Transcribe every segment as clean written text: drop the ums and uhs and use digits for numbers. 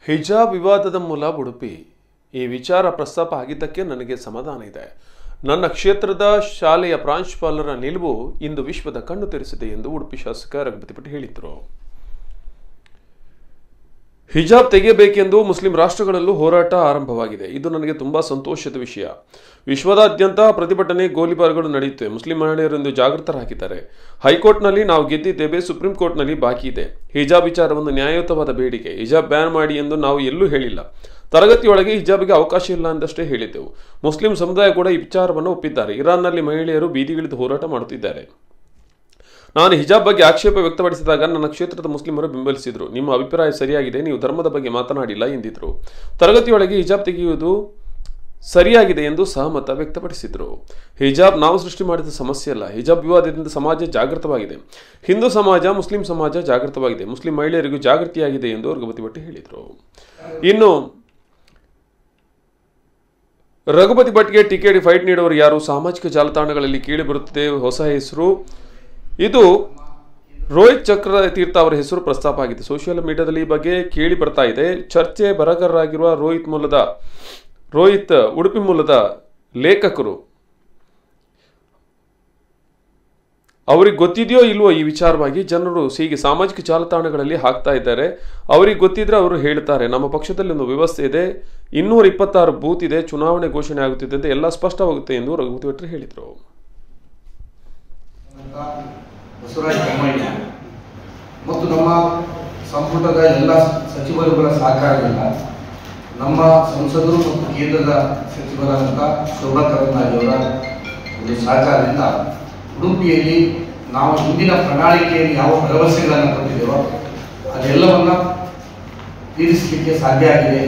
ಹಿಜಾಬ್ ವಿವಾದದ ಮೂಲ ಉಡುಪಿ. ಈ ವಿಚಾರ ಪ್ರಸ್ತಾಪ ಆಗಿದ್ದಕ್ಕೆ ನನಗೆ ಸಮಾಧಾನ ಇದೆ. ನನ್ನ ಕ್ಷೇತ್ರದ ಶಾಲೆಯ ಪ್ರಾಂಶುಪಾಲರ ನಿಲುವು ಇಂದು ವಿಶ್ವದ ಕಣ್ಣು ತೆರೆಸಿದೆ ಎಂದು ಉಡುಪಿ ಶಾಸಕ ರಘುಪತಿ ಭಟ್ ಹೇಳಿದರು. ಹಿಜಾಬ್ ತೆಗೆಯಬೇಕೆಂದು ಮುಸ್ಲಿಂ ರಾಷ್ಟ್ರಗಳಲ್ಲೂ ಹೋರಾಟ ಆರಂಭವಾಗಿದೆ. ಇದು ನನಗೆ ತುಂಬಾ ಸಂತೋಷದ ವಿಷಯ. ವಿಶ್ವದಾದ್ಯಂತ ಪ್ರತಿಭಟನೆ, ಗೋಲಿಬಾರ್ಗಳು ನಡೆಯುತ್ತವೆ. ಮುಸ್ಲಿಂ ಮಹಿಳೆಯರೊಂದು ಜಾಗೃತರಾಗಿದ್ದಾರೆ. ಹೈಕೋರ್ಟ್ನಲ್ಲಿ ನಾವು ಗೆದ್ದಿದ್ದೇವೆ, ಸುಪ್ರೀಂ ಕೋರ್ಟ್ನಲ್ಲಿ ಬಾಕಿ ಇದೆ. ಹಿಜಾಬ್ ವಿಚಾರವನ್ನು ನ್ಯಾಯಯುತವಾದ ಬೇಡಿಕೆ. ಹಿಜಾಬ್ ಬ್ಯಾನ್ ಮಾಡಿ ಎಂದು ನಾವು ಎಲ್ಲೂ ಹೇಳಿಲ್ಲ. ತರಗತಿಯೊಳಗೆ ಹಿಜಾಬ್ಗೆ ಅವಕಾಶ ಇಲ್ಲ ಎಂದಷ್ಟೇ ಹೇಳಿದ್ದೆವು. ಮುಸ್ಲಿಂ ಸಮುದಾಯ ಕೂಡ ಈ ವಿಚಾರವನ್ನು ಒಪ್ಪಿದ್ದಾರೆ. ಇರಾನ್ನಲ್ಲಿ ಮಹಿಳೆಯರು ಬೀದಿಗಿಳಿದು ಹೋರಾಟ ಮಾಡುತ್ತಿದ್ದಾರೆ. ನಾನು ಹಿಜಾಬ್ ಬಗ್ಗೆ ಆಕ್ಷೇಪ ವ್ಯಕ್ತಪಡಿಸಿದಾಗ ನನ್ನ ಕ್ಷೇತ್ರದ ಮುಸ್ಲಿಮರು ಬೆಂಬಲಿಸಿದರು. ನಿಮ್ಮ ಅಭಿಪ್ರಾಯ ಸರಿಯಾಗಿದೆ, ನೀವು ಧರ್ಮದ ಬಗ್ಗೆ ಮಾತನಾಡಿಲ್ಲ ಎಂದಿದ್ರು. ತರಗತಿಯೊಳಗೆ ಹಿಜಾಬ್ ತೆಗೆಯುವುದು ಸರಿಯಾಗಿದೆ ಎಂದು ಸಹಮತ ವ್ಯಕ್ತಪಡಿಸಿದರು. ಹಿಜಾಬ್ ನಾವು ಸೃಷ್ಟಿ ಮಾಡಿದ ಸಮಸ್ಯೆ ಅಲ್ಲ. ಹಿಜಾಬ್ ವಿವಾದದಿಂದ ಸಮಾಜ ಜಾಗೃತವಾಗಿದೆ. ಹಿಂದೂ ಸಮಾಜ, ಮುಸ್ಲಿಂ ಸಮಾಜ ಜಾಗೃತವಾಗಿದೆ. ಮುಸ್ಲಿಂ ಮಹಿಳೆಯರಿಗೂ ಜಾಗೃತಿಯಾಗಿದೆ ಎಂದು ರಘುಪತಿ ಭಟ್ ಹೇಳಿದರು. ಇನ್ನು ರಘುಪತಿ ಭಟ್ಗೆ ಟಿಕೆಟ್ ಫೈಟ್ ನೀಡುವರು ಯಾರು? ಸಾಮಾಜಿಕ ಜಾಲತಾಣಗಳಲ್ಲಿ ಕೇಳಿ ಬರುತ್ತಿದೆ ಹೊಸ ಹೆಸರು. ಇದು ರೋಹಿತ್ ಚಕ್ರ ತೀರ್ಥ ಅವರ ಹೆಸರು ಪ್ರಸ್ತಾಪ ಆಗಿದೆ. ಸೋಷಿಯಲ್ ಮೀಡಿಯಾದಲ್ಲಿ ಈ ಬಗ್ಗೆ ಕೇಳಿ ಬರ್ತಾ ಇದೆ. ಚರ್ಚೆ ಬರಹಗಾರರಾಗಿರುವ ರೋಹಿತ್ ಉಡುಪಿ ಮೂಲದ ಲೇಖಕರು. ಅವರಿಗೆ ಗೊತ್ತಿದೆಯೋ ಇಲ್ವೋ ಈ ವಿಚಾರವಾಗಿ ಜನರು ಹೀಗೆ ಸಾಮಾಜಿಕ ಜಾಲತಾಣಗಳಲ್ಲಿ ಹಾಕ್ತಾ ಇದ್ದಾರೆ. ಅವರಿಗೆ ಗೊತ್ತಿದ್ರೆ ಅವರು ಹೇಳ್ತಾರೆ. ನಮ್ಮ ಪಕ್ಷದಲ್ಲಿ ಒಂದು ವ್ಯವಸ್ಥೆ ಇದೆ, 226 ಬೂತ್ ಇದೆ, ಚುನಾವಣೆ ಘೋಷಣೆ ಆಗುತ್ತಿದೆ ಅಂತ ಎಲ್ಲ ಸ್ಪಷ್ಟವಾಗುತ್ತೆ ಎಂದು ರಘುಪತಿ ಭಟ್ ಹೇಳಿದರು. ಬಸವರಾಜ ಬೊಮ್ಮಾಯಿ ಮತ್ತು ನಮ್ಮ ಸಂಪುಟದ ಎಲ್ಲ ಸಚಿವರುಗಳ ಸಹಕಾರದಿಂದ, ನಮ್ಮ ಸಂಸದರು ಮತ್ತು ಕೇಂದ್ರದ ಸಚಿವರಾದಂಥ ಶೋಭಾ ಕರಂದ್ಲಾಜೆ ಅವರ ಒಂದು ಸಹಕಾರದಿಂದ ಉಡುಪಿಯಲ್ಲಿ ನಾವು ಹಿಂದಿನ ಪ್ರಣಾಳಿಕೆಯಲ್ಲಿ ಯಾವ ಭರವಸೆಗಳನ್ನು ಕೊಟ್ಟಿದ್ದೇವೋ ಅದೆಲ್ಲವನ್ನ ತೀರಿಸಲಿಕ್ಕೆ ಸಾಧ್ಯ ಆಗಿದೆ.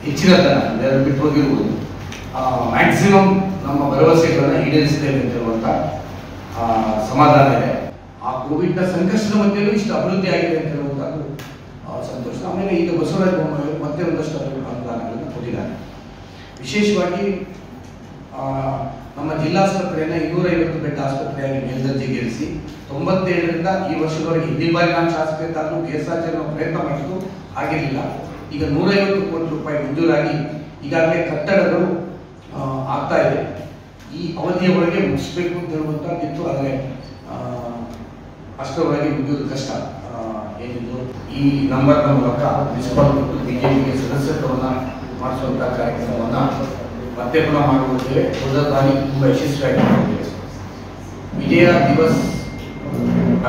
ಹೆಚ್ಚಿನದನ್ನು ಬಿಟ್ಟು ಹೋಗಿರುವುದು ಮ್ಯಾಕ್ಸಿಮಮ್ ನಮ್ಮ ಭರವಸೆಗಳನ್ನು ಈಡೇರಿಸಿದ್ದೇವೆ ಅಂತಿರುವಂಥ ಸಮಾಧಾನ ಇದೆ. ಆ ಕೋವಿಡ್ನ ಸಂಕಷ್ಟದ ಮಧ್ಯೆಯೂ ಇಷ್ಟು ಅಭಿವೃದ್ಧಿ ಆಗಿದೆ ಅಂತ ಹೇಳುವಂಥದ್ದು ಸಂತೋಷ. ಆಮೇಲೆ ಈಗ ಬಸವರಾಜ ಬೊಮ್ಮಾಯಿ ಮತ್ತೆ ಒಂದಷ್ಟು ಅನುದಾನಗಳನ್ನು ಕೊಟ್ಟಿದ್ದಾರೆ. ವಿಶೇಷವಾಗಿ ನಮ್ಮ ಜಿಲ್ಲಾಸ್ಪತ್ರೆಯನ್ನು 250 ಬೆಡ್ ಆಸ್ಪತ್ರೆಯಾಗಿ ಮೇಲ್ದರ್ಜೆಗೇರಿಸಿ 97ರಿಂದ ಈ ವರ್ಷದವರೆಗೆ ಹಿಂದಿನ ಬಾರಿ ನಾನು ಶಾಸಕ ಇದ್ದಾಗಲೂ BSRC ಪ್ರಯತ್ನ ಮಾಡಿದ್ದು ಆಗಿರಲಿಲ್ಲ. ಈಗ 150 ಕೋಟಿ ರೂಪಾಯಿ ಮಂಜೂರಾಗಿ ಈಗಾಗಲೇ ಕಟ್ಟಡಗಳು ಆಗ್ತಾ ಇದೆ. ಈ ಅವಧಿಯ ಒಳಗೆ ಮುಗಿಸ್ಬೇಕು ಅಂತ ಹೇಳುವಂಥದ್ದಿತ್ತು. ಆದರೆ ಅಷ್ಟರೊಳಗೆ ಮುಗಿಯೋದು ಕಷ್ಟ. ಏನಿದ್ರು ಈ ನಂಬರ್ನ ಮೂಲಕ ಮುನ್ಸಿಪಾಲ್ ಮತ್ತು ಬಿಜೆಪಿಗೆ ಸದಸ್ಯತ್ವವನ್ನು ಮಾಡಿಸುವಂಥ ಕಾರ್ಯಕ್ರಮವನ್ನು ಮತ್ತೆ ಪುನಃ ಮಾಡುವುದೇ ಹೋದ ಬಾರಿ ತುಂಬ ಯಶಸ್ವಿಯಾಗಿ ಮಾಡಿದ್ದೇವೆ. ವಿಜಯ ದಿವಸ್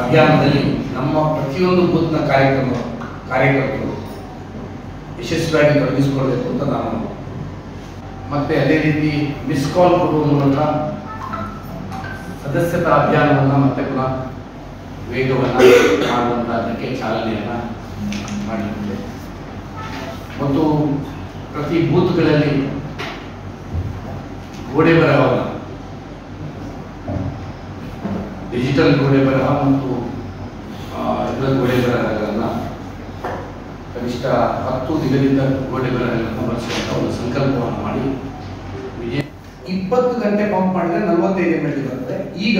ಅಭಿಯಾನದಲ್ಲಿ ನಮ್ಮ ಪ್ರತಿಯೊಂದು ಬೂತ್ನ ಕಾರ್ಯಕರ್ತರು ಯಶಸ್ವಿಯಾಗಿ ತೊಡಗಿಸಿಕೊಳ್ಬೇಕು ಅಂತ ನಾನು ಮತ್ತೆ ಅದೇ ರೀತಿ ಮಿಸ್ ಕಾಲ್ ಕೊಡುವ ಮೂಲಕ ಸದಸ್ಯತಾ ಅಭಿಯಾನವನ್ನು ಮತ್ತೆ ಪುನಃ ವೇಗವನ್ನು ಮಾಡುವಂಥದ್ದಕ್ಕೆ ಚಾಲನೆಯನ್ನು ಮಾಡಿದ್ದೇವೆ. ಮತ್ತು ಪ್ರತಿ ಬೂತ್ಗಳಲ್ಲಿ ಗೋಡೆ ಬರಹವನ್ನು, ಡಿಜಿಟಲ್ ಗೋಡೆ ಬರಹ ಮತ್ತು ಇದರ ಗೋಡೆ ಬರಹಗಳನ್ನು ಕನಿಷ್ಠ 10 ದಿನದಿಂದ ಗೋಡೆ ಬರಹಗಳನ್ನು ಬಳಸುವಂಥ ಒಂದು ಸಂಕಲ್ಪವನ್ನು ಮಾಡಿ 20 ಗಂಟೆ ಪಂಪ್ ಮಾಡಿದ್ರೆ 45 ml ಬರ್ತದೆ. ಈಗ